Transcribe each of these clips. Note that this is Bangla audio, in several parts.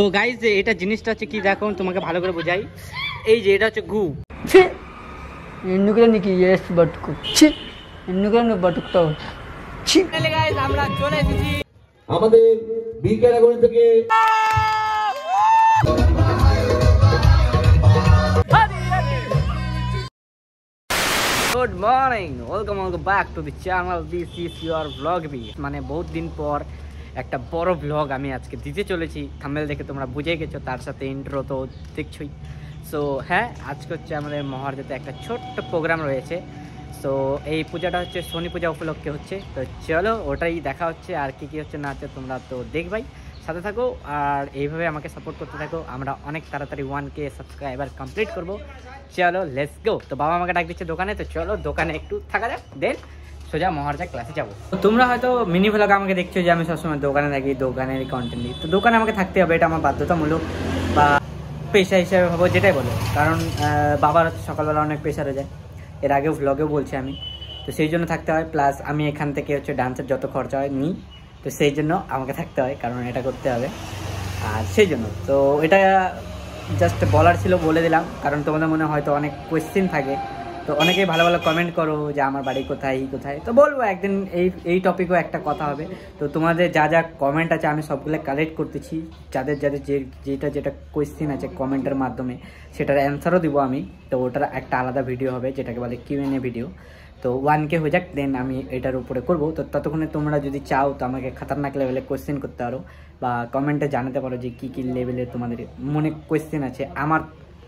তো গাইজ এটা জিনিসটা হচ্ছে কি দেখো তোমাকে ভালো করে বোঝাই। এই যে এটা হচ্ছে গু ఎందుకులే నీకు ఏసి బతుకు ఎందుకులే నువ్వు బతుకుతావు গাইজ আমরা চলে এসেছি আমাদের বিকে নগরী থেকে। Good morning, welcome back to the channel. This is your blog B. মানে বহুত দিন পর একটা বড় ব্লগ আমি আজকে দিতে চলেছি। থাম্বনেল দেখে তোমরা বুঝে গেছো, তার সাথে ইন্ট্রো তো দেখছোই। সো হ্যাঁ, আজকে হচ্ছে আমাদের মহারজাতে একটা ছোট্ট প্রোগ্রাম রয়েছে। সো এই পূজাটা হচ্ছে শনি পূজা উপলক্ষে হচ্ছে। তো চলো ওটাই দেখা হচ্ছে, আর কি কি হচ্ছে না হচ্ছে তোমরা তো দেখবাই, সাথে থাকো আর এইভাবে আমাকে সাপোর্ট করতে থাকো। আমরা অনেক তাড়াতাড়ি 1K সাবস্ক্রাইবার কমপ্লিট করবো। চলো লেটস গো। তো বাবা আমাকে ডাক দিচ্ছে দোকানে, তো চলো দোকানে একটু থাকা যাক, দেন সোজা মহারজা ক্লাসে যাবো। তোমরা হয়তো মিনি ভ্লগে আমাকে দেখছো যে আমি সবসময় দোকানে থাকি, দোকানের কন্টেন্ট দিই। তো দোকানে আমাকে থাকতে হবে, এটা আমার বাধ্যতামূলক বা পেশা হিসাবে ভাবো, যেটাই বলো। কারণ বাবার সকালবেলা অনেক প্রেশারে যায়, এর আগেও ভ্লগেও বলছি আমি। তো সেই জন্য থাকতে হয়, প্লাস আমি এখান থেকে হচ্ছে ডান্সের যত খরচা হয় নিই, তো সেই জন্য আমাকে থাকতে হয়, কারণ এটা করতে হবে। আর সেই জন্য তো এটা জাস্ট বলার ছিল, বলে দিলাম। কারণ তোমাদের মনে হয়তো অনেক কোয়েশ্চেন থাকে, তো অনেকেই ভালো ভালো কমেন্ট করো যে আমার বাড়ি কোথায়, কোথায়। তো বলবো একদিন এই টপিকও একটা কথা হবে। তো তোমাদের যা যা কমেন্ট আছে আমি সবগুলো কালেক্ট করতেছি, যাদের যাদের যেটা কোয়েশ্চেন আছে কমেন্টের মাধ্যমে সেটার অ্যান্সারও দিব আমি। তো ওটার একটা আলাদা ভিডিও হবে, যেটাকে বলে Q&A ভিডিও। তো 1K হয়ে যাক, দেন আমি এটার উপরে করবো। তো ততক্ষণে তোমরা যদি চাও তো আমাকে খাতারনাক লেভেলে কোয়েশ্চেন করতে পারো, বা কমেন্টে জানাতে পারো যে কী কী লেভেলে তোমাদের মনে কোয়েশ্চেন আছে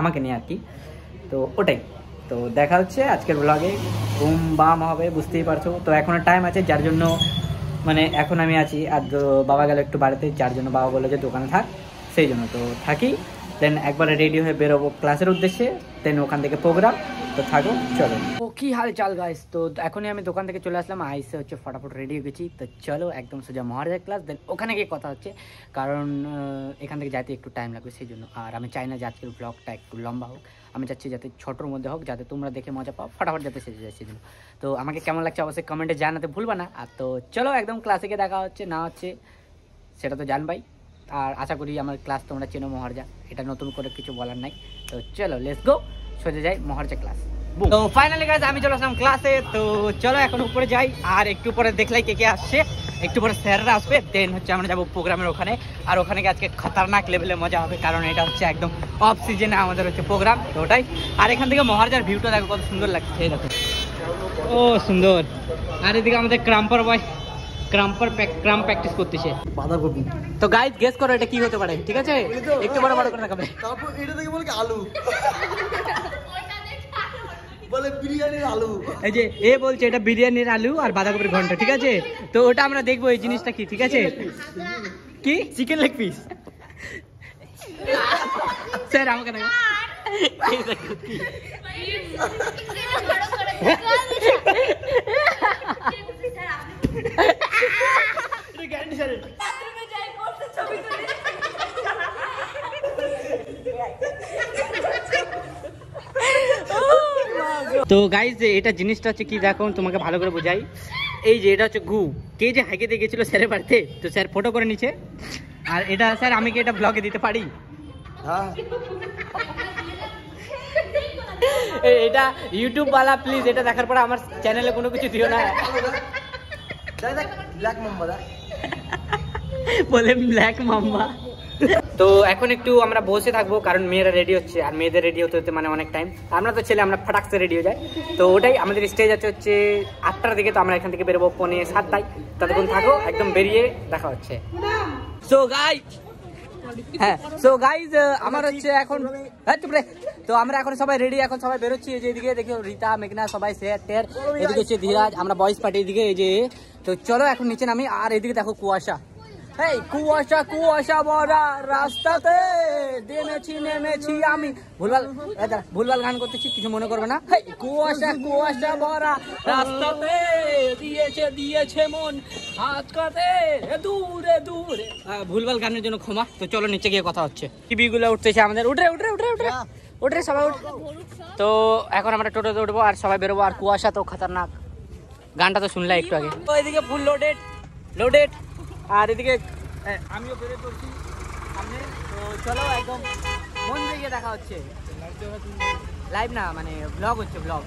আমাকে নিয়ে আর কি। তো ওটাই। তো দেখা হচ্ছে আজকের ব্লগে। ঘুম বাম হবে, বুঝতেই পারছো। তো এখনও টাইম আছে, যার জন্য মানে এখন আমি আছি। আর বাবা গেল একটু বাড়িতে, যার জন্য বাবা বললো যে দোকানে থাক, সেই জন্য তো থাকি। দেন একবারে রেডি হয়ে বেরোবো ক্লাসের উদ্দেশ্যে, দেন ওখান থেকে প্রোগ্রাম। তো থাকো, চলো। ও কি হাল চাল গাইস। তো এখনই আমি দোকান থেকে চলে আসলাম, আইসে হচ্ছে ফটাফট রেডি হয়ে গেছি। তো চলো একদম সোজা মহারাজা ক্লাস, দেন ওখানে গিয়ে কথা হচ্ছে। কারণ এখান থেকে যাইতে একটু টাইম লাগবে, সেই জন্য। আর আমি চাই না যে আজকের ব্লগটা একটু লম্বা হোক, আমি চাচ্ছি যাতে ছোটোর মধ্যে হোক, যাতে তোমরা দেখে মজা পাও, ফটাফট যাতে শেষে যায়, সেই জন্য। তো আমাকে কেমন লাগছে অবশ্যই কমেন্টে জানাতে ভুলবা না। আর তো চলো একদম ক্লাসে গিয়ে দেখা হচ্ছে না হচ্ছে সেটা তো জানবাই। আর আশা করি আমার ক্লাস তোমরা চেনো মহারজা, এটা নতুন করে কিছু বলার নাই। তো চলো লেটস গো, সোজা যাই মহারজা ক্লাস। তো ফাইনালি গাইস আমি চলে আসলাম ক্লাসে। তো চলো এখন উপরে যাই, আর একটু পরে দেখলাই কে কে আসছে, একটু পরে স্যাররা আসবে, দেন হচ্ছে আমরা যাবো প্রোগ্রামের ওখানে। আর ওখানে গিয়ে আজকে খতরনাক লেভেলে মজা হবে, কারণ এটা হচ্ছে একদম অফ সিজনে আমাদের হচ্ছে প্রোগ্রাম। তো ওটাই। আর এখান থেকে মহারজার ভিউটা দেখো কত সুন্দর লাগছে, এই দেখো, ও সুন্দর। আর এদিকে আমাদের ক্রাম্পার বয় ক্রাম্প প্র্যাকটিস করতেছে বাঁধাকপি। তো গাইস গেস করো এটা কি হতে পারে, ঠিক আছে? একটু বড় বড় করে দেখাবে। তারপর এটা থেকে বলে আলু বলে বিরিয়ানির আলু। এই যে এ বলছে এটা বিরিয়ানির আলু আর বাঁধাকপির ঘন্ট, ঠিক আছে? তো ওটা আমরা দেখবো এই জিনিসটা কি, ঠিক আছে? কি চিকেন লেগ পিস? স্যার আমাকে দেখো, এই দেখো কি তো গাইজ এটা জিনিসটা হচ্ছে কি দেখো তোমাকে ভালো করে বোঝাই। এই যে এটা হচ্ছে গু, কে যে হাইকে দিয়ে গেছিল স্যারের বাড়িতে, তো স্যার ফটো করে নিচ্ছে। আর এটা স্যার আমি কি এটা ব্লগে দিতে পারি? হ্যাঁ এটা ইউটিউব वाला প্লিজ এটা দেখার পর আমার চ্যানেলে কোনো কিছু দিও না। ব্ল্যাক মাম্বা বলে ব্ল্যাক মাম্বা। তো এখন একটু আমরা বসে থাকবো, কারণ মেয়েরা রেডি হচ্ছে, আর মেয়েদের রেডি হতে হতে মানে অনেক টাইম। আমরা তো ছেলে, আমরা ফটাকসে রেডি হয়ে যাই। তো ওটাই, আমাদের স্টেজ আছে হচ্ছে 8টার দিকে। তো আমরা এখান থেকে বেরোবো 6:45। ততক্ষণ থাকো, একদম বেরিয়ে দেখা হচ্ছে। সো গাইজ, হ্যাঁ সো গাইজ আমার হচ্ছে এখন তো আমরা এখন সবাই রেডি, এখন সবাই বেরোচ্ছি। এই যে এদিকে দেখো রিতা মেঘনা সবাই শেয়ার টেয়ার, এদিকে হচ্ছে ধীরাজ, আমরা বয়েজ পার্টি এদিকে। এই যে তো চলো এখন নিচে নামি। আর এদিকে দেখো কুয়াশা, এই কুয়াশা কুয়াশা ভরা রাস্তাতে নেমেছি আমি। ভুলভাল গান করতেছি, কিছু মনে করবে না। কুয়াশা কুয়াশা ভরা রাস্তাতে দিয়েছে মন আজকাতে দূরে দূরে। ভুলভাল গানের জন্য ক্ষমা। তো চলো নিচে গিয়ে কথা হচ্ছে। টিভি গুলো উঠতেছে আমাদের, উঠে সবাই উঠ। তো এখন আমরা টোটোতে উঠবো আর সবাই বেরোবো। আর কুয়াশা তো খতরনাক, গানটা তো শুনলে একটু আগে। তো এদিকে ফুল লোডেড। আর এদিকে আমিও বেরোয় পড়ছি সামনে। তো চলো একদম মন দিয়ে দেখা হচ্ছে। লাইভ না, মানে ব্লগ হচ্ছে, ব্লগ।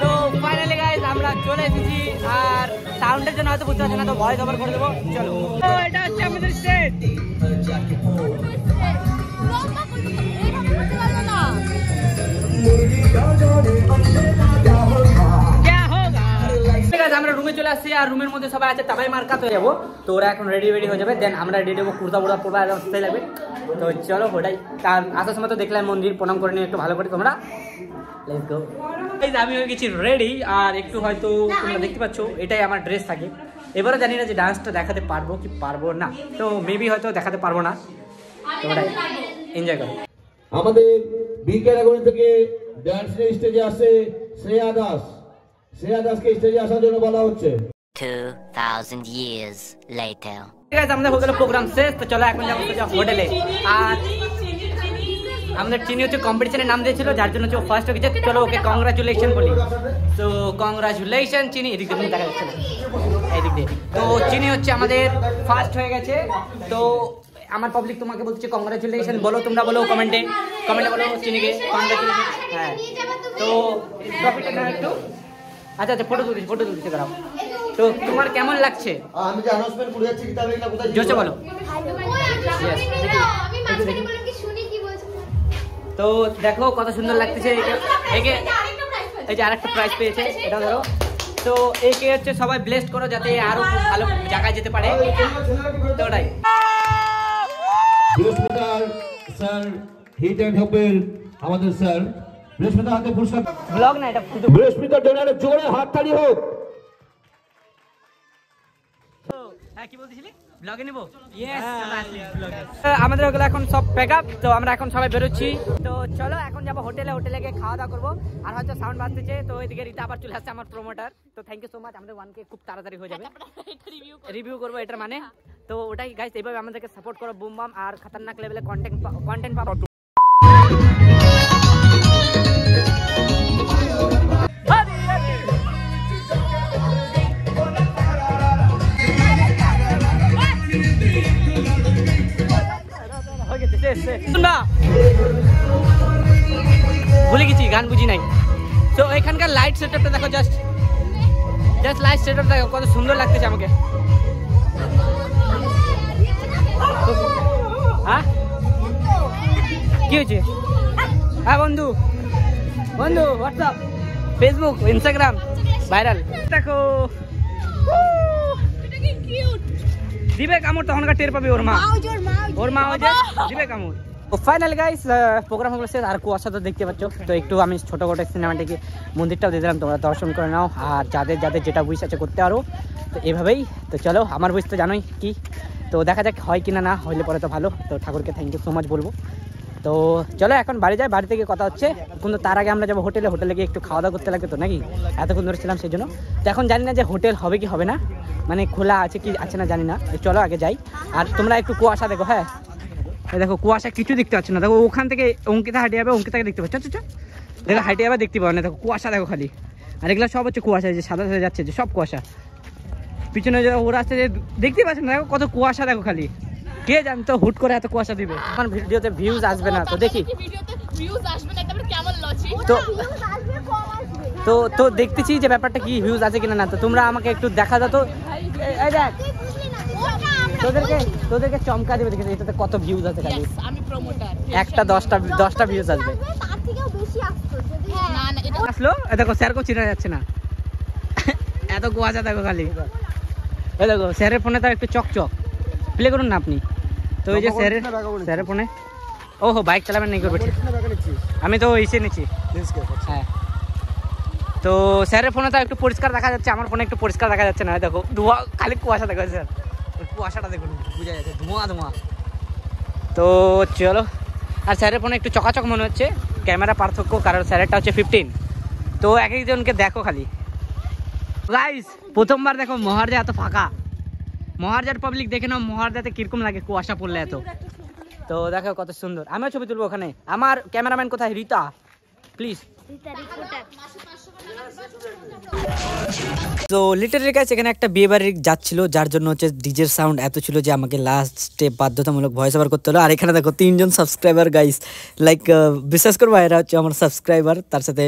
তো ফাইনালি গাইস আমরা চলে এসেছি, আর সাউন্ডের জন্য হয়তো বুঝতে পারছি না, তো ভয়েস ওভার করে দেবো। চলো, তো এটা হচ্ছে আমাদের স্টেজ। আমরা রুমে চলে আসছি, আর রুমের মধ্যে সবাই আছে, তাবাই মার্কাত হয়ে যাবো। তো ওরা এখন রেডি হয়ে যাবে, দেন আমরা রেডি হবো, কুর্তা বুড়া পড়বা আসতেই লাগবে। তো চলো ওটাই, তার আসার সময় তো দেখলাম মন্দির প্রণাম করে নিয়ে একটু ভালো করে তোমরা। Let's go. আমি হয়ে গেছি রেডি, আর একটু হয়তো তোমরা দেখতে পাচ্ছ এটাই আমার ড্রেস থাকে। এবারে জানি না যে ডান্সটা দেখাতে পারবো কি পারবো না, তো মেবি হয়তো দেখাতে পারবো না, তো ওটাই এনজয় করো। আমাদের বি ক্যাটাগরি থেকে ডান্সের স্টেজে আসে শ্রেয়া দাস। শ্রেয়া দাসকে স্টেজে আসার জন্য বলা হচ্ছে। 2000 years later. ঠিক আছে, আমাদের হোটেলের প্রোগ্রাম শেষ, তো চলো এখন যাবো হোটেলে। আর আমাদের চিনি হচ্ছে কম্পিটিশনের নাম দিয়েছিল, যার জন্য হচ্ছে ফার্স্ট হয়ে গেছে। চলো ওকে কংগ্রাচুলেশন বলি। তো কংগ্রাচুলেশন চিনি, এদিক দিয়ে দেখা যাচ্ছে না, এদিক দিয়ে। তো চিনি হচ্ছে আমাদের ফার্স্ট হয়ে গেছে। তো আমার পাবলিক তোমাকে বলছে কংগ্রাচুলেশন, বলো তোমরা, বলো কমেন্টে বলো চিনিকে কংগ্রাচুলেশন। হ্যাঁ, তো প্রফিটটা নাও একটু। আচ্ছা আচ্ছা, ফটো তুলছি দাঁড়াও। তো তোমার কেমন লাগছে? আমি যে অ্যানাউন্সমেন্ট করে যাচ্ছি কিতাবে এটা কোথায় জোসে বলো। তো দেখো কত সুন্দর লাগতেছে একে। এই যে আরেকটা প্রাইজ পেয়েছে, এটা ধরো। তো একে হচ্ছে সবাই ব্লেসড করো যাতে আরো ভালো জায়গায় যেতে পারে, তো ওটাই। বৃহস্পতিবার স্যার হিট অ্যান্ড হোপের আমাদের স্যার বৃহস্পতিবার হাতে পুরস্কার। ব্লগ না এটা, বৃহস্পতিবার ডোনারের জোরে হাততালি হোক। হ্যাঁ, কি বলতেছিলি? ব্লগে নেবো? ইয়েস, আমাদের ওগুলো এখন সব প্যাক আপ। তো আমরা এখন সবাই বেরোচ্ছি। তো চলো এখন যাবো হোটেলে গিয়ে খাওয়া দাওয়া করবো। আর হয়তো সাউন্ড বাজতেছে, তো এদিকে রীতা আবার চলে আসছে, আমার প্রমোটার। তো থ্যাংক ইউ সো মাচ, আমাদের 1K খুব তাড়াতাড়ি হয়ে যাবে, রিভিউ করবো এটার মানে। তো ওটাই গাইস, এইভাবে আমাদেরকে সাপোর্ট করো, বুম বাম, আর খতরনাক লেভেলে কন্টেন্ট পাবো। ভুলে গেছি, গান বুঝি নাই। তো এখানকার লাইট সেটআপটা দেখো, জাস্ট লাইট সেটআপ দেখো কত সুন্দর লাগতেছে আমাকে। হ্যাঁ, কি হয়েছে? হ্যাঁ বন্ধু হোয়াটসঅ্যাপ, ফেসবুক, ইনস্টাগ্রাম ভাইরাল। দেখো দিবে কামড়, তখনকার টের পাবে ওর মা দিবে কামড়। তো ফাইনালি গাইস প্রোগ্রাম হলো শেষ, আর কুয়াশা তো দেখতে পাচ্ছ। তো একটু আমি ছোটোখাটো সিনেমাটিকে মন্দিরটাও দিয়ে দিলাম, তোমরা দর্শন করে নাও। আর যাদের যেটা উইশ আছে করতে পারো, তো এভাবেই। তো চলো, আমার উইশ তো জানোই কি, তো দেখা যাক হয় কিনা, না হইলে পরে তো ভালো। তো ঠাকুরকে থ্যাংক ইউ সো মাচ বলবো। তো চলো এখন বাড়ি যাই, বাড়ি থেকে কথা হচ্ছে। কিন্তু তার আগে আমরা যাবো হোটেলে গিয়ে একটু খাওয়া দাওয়া করতে লাগে, তো নাকি এতক্ষণ ধরে ছিলাম সেই জন্য। তো এখন জানি না যে হোটেল হবে কি হবে না, মানে খোলা আছে কি আছে না জানি না। চলো আগে যাই। আর তোমরা একটু কুয়াশা দেখো। হ্যাঁ দেখো, কুয়াশা কিছু দেখতে পাচ্ছ না। দেখো ওখান থেকে অঙ্কিতা হাঁটে যাবে, অঙ্কিতাকে দেখতে পাচ্ছ। দেখো হাঁটে যাবে, দেখতে পাবো না। দেখো কুয়াশা দেখো খালি, আর এগুলো সব হচ্ছে কুয়াশা, যে সাদা যাচ্ছে, যে সব কুয়াশা। পিছনে যে ওরা আসছে, যে দেখতে পাচ্ছ না, দেখো কত কুয়াশা দেখো খালি। কে জানতো হুট করে এত কুয়াশা দিবে। এখন ভিডিওতে ভিউজ আসবে না, তো দেখি। তো দেখতেছি যে ব্যাপারটা কি, ভিউজ আছে কিনা না। তো তোমরা আমাকে একটু দেখা দাও। তো এই দেখ, তোদেরকে চমকা দেবে, দেখেছি এটাতে কত ভিউজ আছে খালি। একটা 10টা ভিউজ আসবে। আসলো দেখো, স্যারকেও চিনা যাচ্ছে না, এত কুয়াশা দেখো খালি। এই দেখো স্যারের ফোনে তার একটু চকচক, প্লে করুন না আপনি। তো ওই যে স্যারের ফোনে, ওহো বাইক চালাবেন নাই করবে, আমি তো এসে নিচ্ছি। হ্যাঁ, তো স্যারের ফোনে তো একটু পরিষ্কার দেখা যাচ্ছে, আমার ফোনে একটু পরিষ্কার দেখা যাচ্ছে না। দেখো ধোঁয়া, খালি কুয়াশা দেখা যাচ্ছে। স্যার কুয়াশাটা দেখুন, বোঝা যাচ্ছে ধোঁয়া। তো চলো, আর স্যারের ফোনে একটু চকাচক মনে হচ্ছে, ক্যামেরা পার্থক্য, কারণ স্যারেরটা হচ্ছে 15। তো এক একজনকে দেখো খালি। গাইস প্রথমবার দেখো মহারজা এত ফাঁকা, মহারজার পাবলিক দেখে নাও মহারজাতে কিরকম লাগে কুয়াশা পড়লে এত। তো দেখো কত সুন্দর, আমিও ছবি তুলবো ওখানে। আমার ক্যামেরাম্যান কোথায়? রীতা, প্লিজ তো লিটারেলি গাইস এখানে একটা বিয়ে বাড়ি যাচ্ছিল, যার জন্য হচ্ছে ডিজের সাউন্ড এত ছিল যে আমাকে লাস্ট স্টেপ বাধ্যতামূলক ভয়েস ওভার করতে হলো। আর এখানে দেখো 3 জন সাবস্ক্রাইবার গাইস, লাইক বিশ্বাস করবো এরা হচ্ছে আমার সাবস্ক্রাইবার, তার সাথে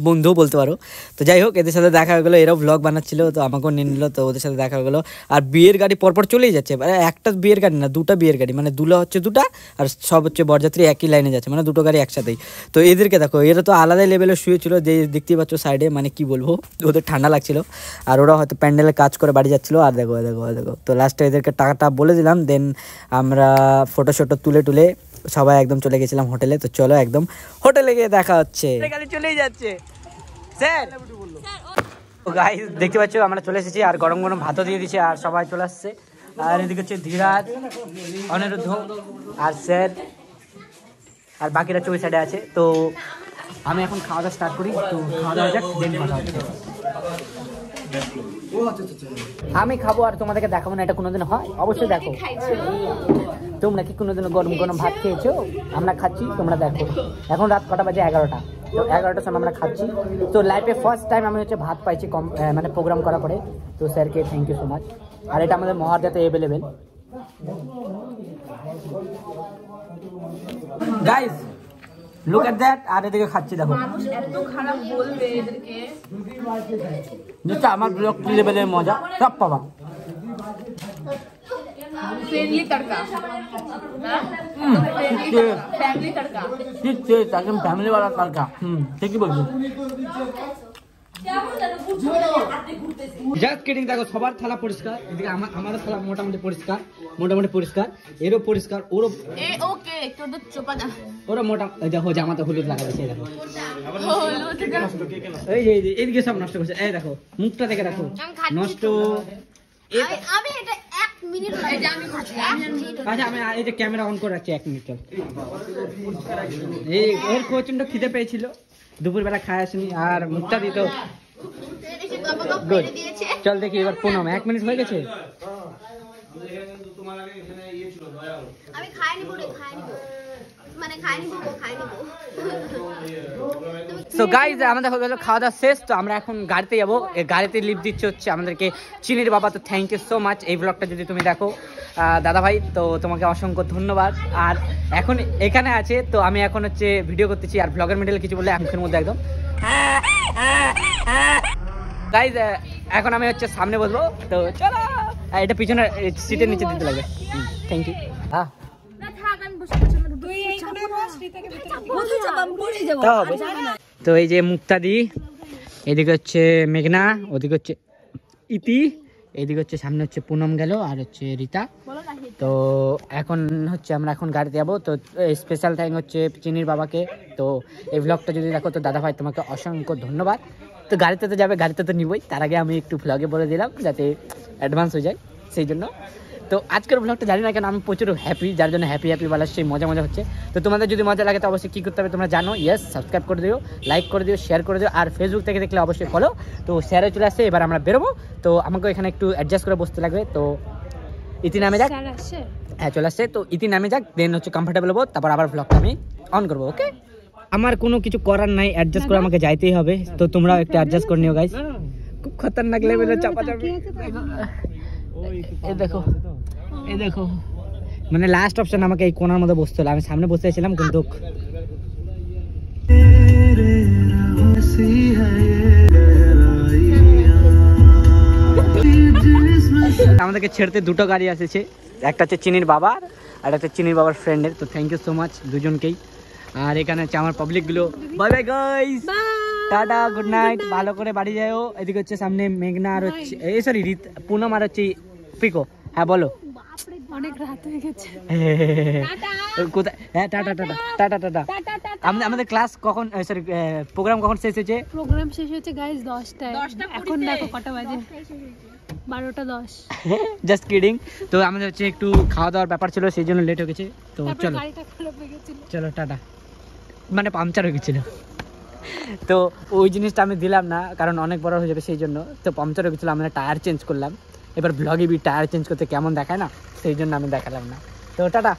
বন্ধুও বলতে পারো। তো যাই হোক, এদের সাথে দেখা হয়ে গেলো, এরাও ব্লগ বানাচ্ছিল, তো আমাকেও নিয়ে নিল, তো ওদের সাথে দেখা হয়ে গেলো। আর বিয়ের গাড়ি পরপর চলেই যাচ্ছে, মানে একটা বিয়ের গাড়ি না, 2টা বিয়ের গাড়ি, মানে দুলা হচ্ছে 2টা আর সব হচ্ছে বরযাত্রী একই লাইনে যাচ্ছে, মানে 2টো গাড়ি একসাথেই। তো এদেরকে দেখো, এরা তো আলাদা লেভেলে শুয়েছিল, যে দেখতেই পাচ্ছ সাইডে, মানে কি বলবো, ওদের ঠান্ডা লাগছিল। আর ওরা হয়তো প্যান্ডেলে কাজ করে বাড়ি যাচ্ছিলো। আর দেখো দেখো দেখো, তো লাস্টে এদেরকে টাকাটা বলে দিলাম, দেন আমরা ফটো শটো তুলে সবাই একদম চলে গেছিলাম হোটেলে। তো চলো একদম হোটেলে গিয়ে দেখা হচ্ছে, চলেই যাচ্ছে স্যার। গাইস দেখতে পাচ্ছ আমরা চলে এসেছি, আর গরম গরম ভাতও দিয়ে দিচ্ছে, আর সবাই চলে আসছে। আর এদিকে হচ্ছে ধীরাজ, অনিরুদ্ধ আর স্যার, আর বাকিরা 24 সাইডে আছে। তো আমি এখন খাওয়া দাওয়া স্টার্ট করি, তো খাওয়া দাওয়া যাক, দেন কথা হচ্ছে। আমি খাবো আর তোমাদেরকে দেখাবো না, এটা কোনোদিন হয়? অবশ্যই দেখো। তোমরা কি কোনোদিন গরম গরম ভাত খেয়েছো? আমরা খাচ্ছি, তোমরা দেখো। এখন রাত কটা বাজে? 11টা। তো 11টার সময় আমরা খাচ্ছি। তো লাইফে ফার্স্ট টাইম আমি হচ্ছে ভাত পাইছি কম, মানে প্রোগ্রাম করার পরে। তো স্যারকে থ্যাংক ইউ সো মাচ। আর এটা আমাদের মহারদাতে available. Guys look at that. আর এদিকে খাচ্ছি দেখো, এত খারাপ বলবে এদেরকে। যেটা আমার ব্লগ লেভেলের মজা সব পাবা। ফ্রেন্ডলি তড়কা, ফ্যামিলি তড়কা, একদম ফ্যামিলি वाला তড়কা। ঠিকই বলছো। Just kidding. দেখো সবার থালা পরিষ্কার, এদিকে আমারও থালা মোটামুটি পরিষ্কার, এরও পরিষ্কার, ওরও ওকে তোদের চোপা না, ওরা মোটা। দেখো জামাতে হলুদ লাগা দিয়েছে, দেখো হলুদ এই যে এইদিকে সব নষ্ট করছে। এই দেখো মুখটা দেখে দেখো নষ্ট। আমি এটা 1 মিনিট লাগে, আমি খাচ্ছি। আচ্ছা আমি এই যে ক্যামেরা অন করে রাখছি 1 মিনিট। চল, এই ওর প্রচন্ড খিদে পেয়েছিল, দুপুরবেলা খায় আসেনি, আর মুখটা দিত। গুড, চল দেখি এবার পুনম। 1 মিনিট হয়ে গেছে। আমি খাইনি বলে মানে খাইনি। সো গাইজ আমাদের হয়ে গেল খাওয়া দাওয়া শেষ। তো আমরা এখন গাড়িতে যাবো, এই গাড়িতে লিফট দিচ্ছে হচ্ছে আমাদেরকে চিনির বাবা। তো থ্যাংক ইউ সো মাচ। এই ব্লগটা যদি তুমি দেখো দাদা ভাই, তো তোমাকে অসংখ্য ধন্যবাদ। আর এখন এখানে আছে, তো আমি এখন হচ্ছে ভিডিও করতেছি, আর ব্লগের মিডলে কিছু বললে মুখের মধ্যে একদম। গাইজ এখন আমি হচ্ছে সামনে বলবো, তো চলো। এটা পিছনে সিটের নিচে দিতে লাগবে। Thank you. হ্যাঁ তো এই যে মুক্তাদি, এদিকে হচ্ছে মেঘনা, ওদিকে হচ্ছে ইতি, এদিকে হচ্ছে সামনে হচ্ছে পুনম গেল, আর হচ্ছে রীতা। তো এখন হচ্ছে আমরা এখন গাড়িতে যাবো। তো স্পেশাল থ্যাঙ্ক হচ্ছে চিনির বাবাকে। তো এই ব্লগটা যদি দেখো, তো দাদা ভাই তোমাকে অসংখ্য ধন্যবাদ। তো গাড়িতে তো যাবে, গাড়িতে তো নিবই, তার আগে আমি একটু ব্লগে বলে দিলাম যাতে অ্যাডভান্স হয়ে যায়, সেই জন্য। তো আজকের ব্লগটা জানি না কেন আমি প্রচুর হ্যাপি, যার জন্য হ্যাপি বলার সেই মজা হচ্ছে। তো তোমাদের যদি মজা লাগে তো অবশ্যই কী করতে হবে তোমরা জানো। ইয়েস, সাবস্ক্রাইব করে দিও, লাইক করে দিও, শেয়ার করে দিও, আর ফেসবুক থেকে দেখলে অবশ্যই ফলো। তো শেয়ারে চলে আসছে, এবার আমরা বেরোবো। তো আমাকে এখানে একটু অ্যাডজাস্ট করে বসতে লাগবে। তো ইতি নামে যাক। হ্যাঁ চলে আসছে। তো ইতি নামে যাক, দেন হচ্ছে কমফর্টেবল হবো, তারপর আবার ব্লগটা আমি অন করবো। ওকে, আমার কোনো কিছু করার নাই, অ্যাডজাস্ট করে আমাকে যাইতেই হবে। তো তোমরাও একটু অ্যাডজাস্ট করে নিও গাইস। খুব খতরনাক লেভেলের চাপাচাপি। এই দেখো, এই দেখো, মানে লাস্ট অপশন আমাকে এই কোণার মধ্যে বসতে হলো। আমি সামনে বসে ছিলাম, কিন্তু আমাদেরকে ছেড়তে 2টো গাড়ি এসেছে, একটা হচ্ছে চিনির বাবার আর একটা চিনির বাবার ফ্রেন্ডের। তো থ্যাংক ইউ সো মাচ দুজনকেই। আর এখানে হচ্ছে আমার পাবলিকগুলো। Bye bye guys, tata, good night, ভালো করে বাড়ি যাও। এদিকে হচ্ছে সামনে মেঘনা আর হচ্ছে সরি পুনম আর হচ্ছে পিকো। হ্যাঁ বলো। অনেক রাত হয়ে গেছে। কোথায়? হ্যাঁ টাটা টাটা টাটা টাটা। আমাদের ক্লাস কখন, সরি প্রোগ্রাম কখন শেষ হয়েছে? প্রোগ্রাম শেষ হয়েছে গাইস 10টায়। এখন দেখো কটা বাজে, 12:10। Just kidding. তো আমাদের হচ্ছে একটু খাওয়া দাওয়ার ব্যাপার ছিল, সেই জন্য লেট হয়ে গেছে। তো চলো, গাড়িটা খারাপ হয়ে গেছিল। চলো টাটা। মানে পাংচার হয়ে গেছিল, তো ওই জিনিসটা আমি দিলাম না, কারণ অনেক বড় হয়ে যাবে সেই জন্য। তো পাংচার হয়ে গেছিলো, আমরা টায়ার চেঞ্জ করলাম। এবার ব্লগে টায়ার চেঞ্জ করতে কেমন দেখায় না, সেই জন্য আমি দেখালাম না। তো tata,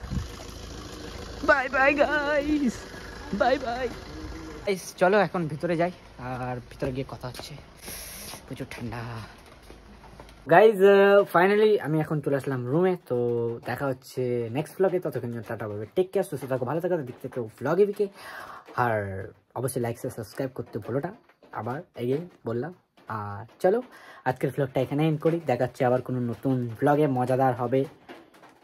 bye bye guys, bye bye. চলো এখন ভিতরে যাই, আর ভিতরে গিয়ে কথা হচ্ছে। প্রচুর ঠান্ডা গাইজ। ফাইনালি আমি এখন চলে আসলাম রুমে। তো দেখা হচ্ছে নেক্সট ব্লগে, ততক্ষণ টাটা পাবে, টেক কেয়ার, সুস্থ থাকো, ভালো থাকো, দেখতে থাকো ব্লগে বিকে। আর অবশ্যই লাইক সাবস্ক্রাইব করতে ভুলো না, আবার এগিয়ে বললাম। আর চলো আজকের ব্লগটা এখানে এন্ড করি, দেখা হচ্ছে আবার কোনো নতুন ব্লগে, মজাদার হবে,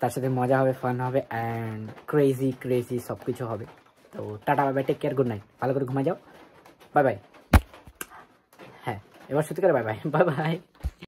তার সাথে মজা হবে, ফান হবে, অ্যান্ড ক্রেজি সব কিছু হবে। তো tata bye bye, take care, good night, ভালো করে ঘুমায় যাও, বাই বাই। হ্যাঁ এবার সত্যি করে বাই বাই, বাই বাই।